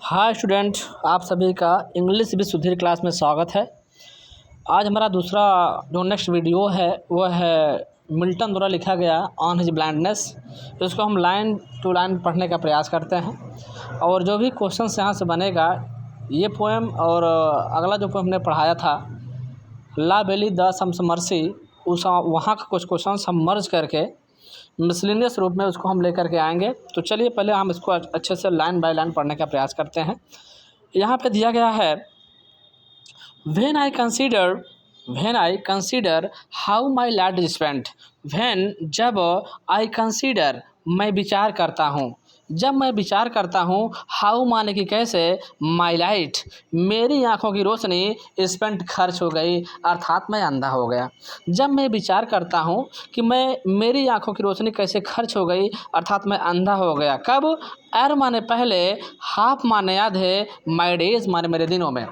Hi student, आप सभी का इंग्लिश विद सुधीर क्लास में स्वागत है। आज हमारा दूसरा जो नेक्स्ट वीडियो है वह है मिल्टन द्वारा लिखा गया ऑन हिज ब्लाइंडनेस। इसको हम लाइन टू लाइन पढ़ने का प्रयास करते हैं और जो भी क्वेश्चन यहाँ से बनेगा ये पोएम और अगला जो पोएम हमने पढ़ाया था ला बेली द समरसी, उस वहाँ का कुछ क्वेश्चन हम मर्ज करके मिसलिनियस रूप में उसको हम लेकर के आएंगे। तो चलिए पहले हम इसको अच्छे से लाइन बाय लाइन पढ़ने का प्रयास करते हैं। यहाँ पे दिया गया है when I consider how my light is spent. When जब, आई कंसीडर मैं विचार करता हूँ, जब मैं विचार करता हूँ, हाउ माने कि कैसे, माई लाइट मेरी आँखों की रोशनी स्पेंट खर्च हो गई, अर्थात मैं अंधा हो गया। जब मैं विचार करता हूँ कि मेरी आँखों की रोशनी कैसे खर्च हो गई, अर्थात मैं अंधा हो गया। कब? एर माने पहले, हाफ माने आधे, माई डेज माने मेरे दिनों में।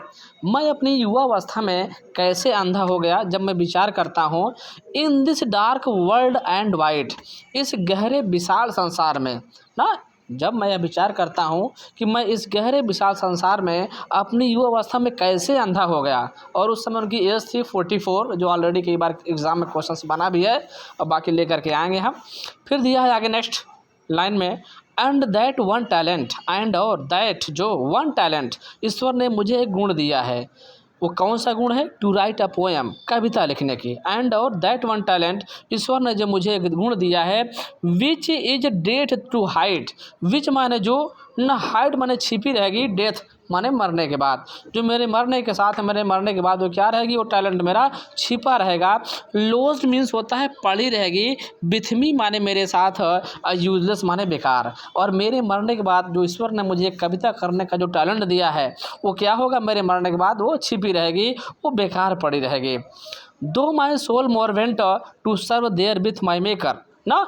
मैं अपनी युवा अवस्था में कैसे अंधा हो गया जब मैं विचार करता हूँ। In this dark world and white, इस गहरे विशाल संसार में ना, जब मैं यह विचार करता हूँ कि मैं इस गहरे विशाल संसार में अपनी युवा अवस्था में कैसे अंधा हो गया। और उस समय उनकी एज थी 44, जो ऑलरेडी कई बार एग्जाम में क्वेश्चन बना भी है और बाकी लेकर के आएंगे हम। फिर दिया है आगे नेक्स्ट लाइन में, and that one talent, and और दैट जो वन टैलेंट ईश्वर ने मुझे एक गुण दिया है। वो कौन सा गुण है? टू राइट अ पोएम, कविता लिखने की। एंड और दैट वन टैलेंट, ईश्वर ने जो मुझे एक गुण दिया है, which is death to height. Which माने जो, न हाइट माने छिपी रहेगी, डेथ माने मरने के बाद, जो मेरे मरने के साथ, मेरे मरने के बाद वो क्या रहेगी, वो टैलेंट मेरा छिपा रहेगा। लोस्ट मीन्स होता है पड़ी रहेगी, बिथमी माने मेरे साथ, यूजलेस माने बेकार। और मेरे मरने के बाद जो ईश्वर ने मुझे कविता करने का जो टैलेंट दिया है वो क्या होगा, मेरे मरने के बाद वो छिपी रहेगी, वो बेकार पड़ी रहेगी। Though my soul more bent to serve therewith my maker ना,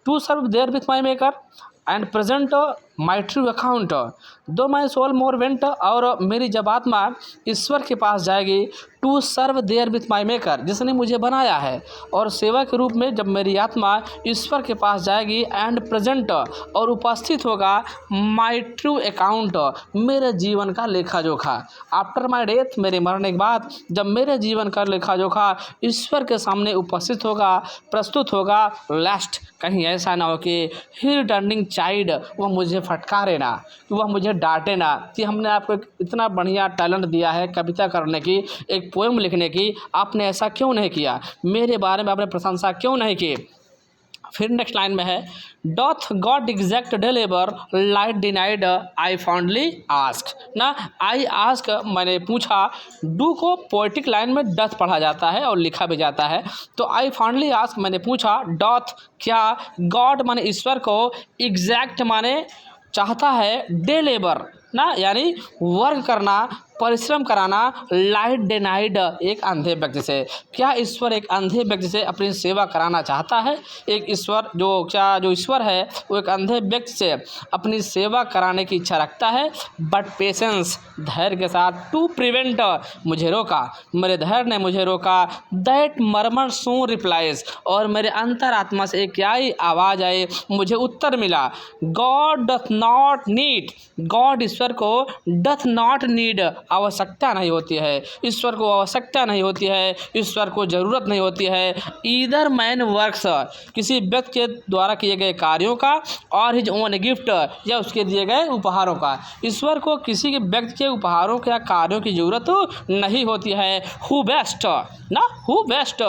to serve therewith my maker and present my true account. Though my soul more went, और मेरी जब आत्मा ईश्वर के पास जाएगी, to serve therewith my maker, जिसने मुझे बनाया है, और सेवा के रूप में जब मेरी आत्मा ईश्वर के पास जाएगी, एंड प्रेजेंट और उपस्थित होगा, माई ट्रू अकाउंट मेरे जीवन का लेखा जोखा। आफ्टर माई डेथ, मेरे मरने के बाद जब मेरे जीवन का लेखा जोखा ईश्वर के सामने उपस्थित होगा, प्रस्तुत होगा, लास्ट कहीं ऐसा ना हो कि ही रिटर्निंग चाइल्ड, वह मुझे फटकारे ना, कि वह मुझे डांटे ना कि हमने आपको एक इतना बढ़िया टैलेंट दिया है कविता करने की, एक पोएम लिखने की, आपने ऐसा क्यों नहीं किया, मेरे बारे में आपने प्रशंसा क्यों नहीं की। फिर नेक्स्ट लाइन में है, doth God exact day labour light denied I fondly ask ना, आई आस्क मैंने पूछा, डू को पोएटिक लाइन में डथ पढ़ा जाता है और लिखा भी जाता है, तो आई फाउंडली आस्क मैंने पूछा, डॉथ क्या, गॉड माने ईश्वर को, एग्जैक्ट माने चाहता है, डिलीवर ना यानी वर्क करना, परिश्रम कराना, लाइट डिनाइड एक अंधे व्यक्ति से। क्या ईश्वर एक अंधे व्यक्ति से अपनी सेवा कराना चाहता है? एक ईश्वर जो ईश्वर है वो एक अंधे व्यक्ति से अपनी सेवा कराने की इच्छा रखता है, बट पेशेंस धैर्य के साथ, टू प्रिवेंट मुझे रोका, मेरे धैर्य ने मुझे रोका, दैट मर्मर सून रिप्लाइज और मेरे अंतरात्मा से एक क्या ही आवाज़ आई, मुझे उत्तर मिला, God doth not need, God ईश्वर को डथ नॉट नीड आवश्यकता नहीं होती है, ईश्वर को आवश्यकता नहीं होती है, ईश्वर को ज़रूरत नहीं होती है, ईदर मैन वर्क्स किसी व्यक्ति के द्वारा किए गए कार्यों का, और हिज ओन गिफ्ट या उसके दिए गए उपहारों का। ईश्वर को किसी के व्यक्ति के उपहारों के या कार्यों की ज़रूरत नहीं होती है। हु बेस्ट ना, हु बेस्ट,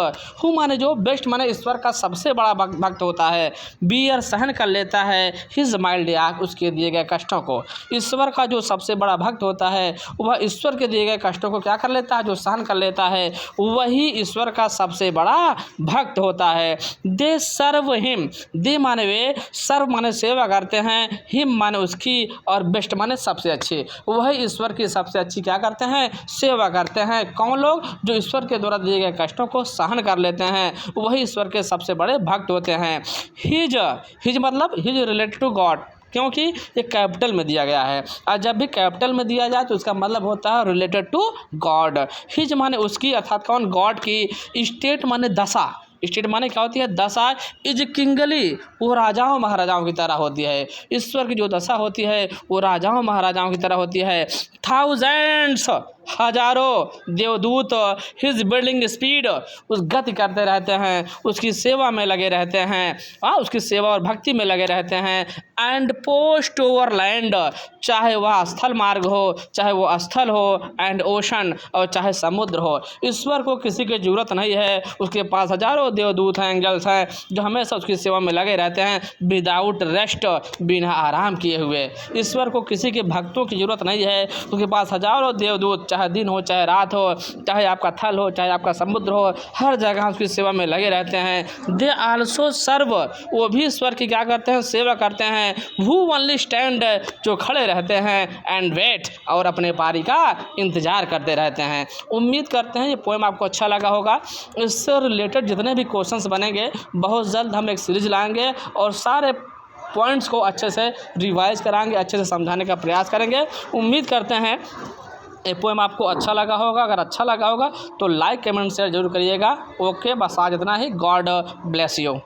हु माने जो, बेस्ट माने ईश्वर का सबसे बड़ा भक्त होता है, बियर सहन कर लेता है, हिज माइल्ड याक उसके दिए गए कष्टों को। ईश्वर का जो सबसे बड़ा भक्त होता है वह ईश्वर के दिए गए कष्टों को क्या कर लेता है, जो सहन कर लेता है, वही ईश्वर का सबसे बड़ा भक्त होता है। दे सर्व हिम, दे माने वे, सर्व माने सेवा करते हैं, हिम माने उसकी, और बेस्ट माने सबसे अच्छे, वही ईश्वर की सबसे अच्छी क्या करते हैं, सेवा करते हैं। कौन लोग? जो ईश्वर के द्वारा दिए गए कष्टों को सहन कर लेते हैं, वही ईश्वर के सबसे बड़े भक्त होते हैं। हिज मतलब हिज रिलेटेड टू गॉड, क्योंकि ये कैपिटल में दिया गया है, और जब भी कैपिटल में दिया जाए तो उसका मतलब होता है रिलेटेड टू गॉड। हिज माने उसकी, अर्थात कौन, गॉड की, स्टेट माने दशा, स्टेट माने क्या होती है? दशा इज किंगली, वो राजाओं महाराजाओं की तरह होती है। ईश्वर की जो दशा होती है वो राजाओं महाराजाओं की तरह होती है। थाउजेंड्स, हजारों देवदूत हिज बिल्डिंग स्पीड, उस गति करते रहते हैं, उसकी सेवा में लगे रहते हैं, उसकी सेवा और भक्ति में लगे रहते हैं। एंड पोस्ट ओवर लैंड, चाहे वह स्थल मार्ग हो, चाहे वो स्थल हो, एंड ओशन, और चाहे समुद्र हो। ईश्वर को किसी की जरूरत नहीं है, उसके पास हजारों देवदूत हैं, एंजल्स हैं, जो हमेशा उसकी सेवा में लगे रहते हैं विदाउट रेस्ट, बिना आराम किए हुए। ईश्वर को किसी के भक्तों की जरूरत नहीं है, उसके पास हजारों देवदूत, चाहे दिन हो चाहे रात हो, चाहे आपका थल हो चाहे आपका समुद्र हो, हर जगह उसकी सेवा में लगे रहते हैं। दे आल्सो सर्व, वो भी ईश्वर की क्या करते हैं? सेवा करते हैं। वो ओनली स्टैंड, जो खड़े रहते हैं, एंड वेट, और अपने पारी का इंतजार करते रहते हैं। उम्मीद करते हैं ये पोएम आपको अच्छा लगा होगा। इससे रिलेटेड जितने भी क्वेश्चंस बनेंगे बहुत जल्द हम एक सीरीज लाएंगे और सारे पॉइंट्स को अच्छे से रिवाइज कराएंगे, अच्छे से समझाने का प्रयास करेंगे। उम्मीद करते हैं ये पोएम आपको अच्छा लगा होगा। अगर अच्छा लगा होगा तो लाइक कमेंट शेयर जरूर करिएगा। ओके, बस आज इतना ही। God bless you.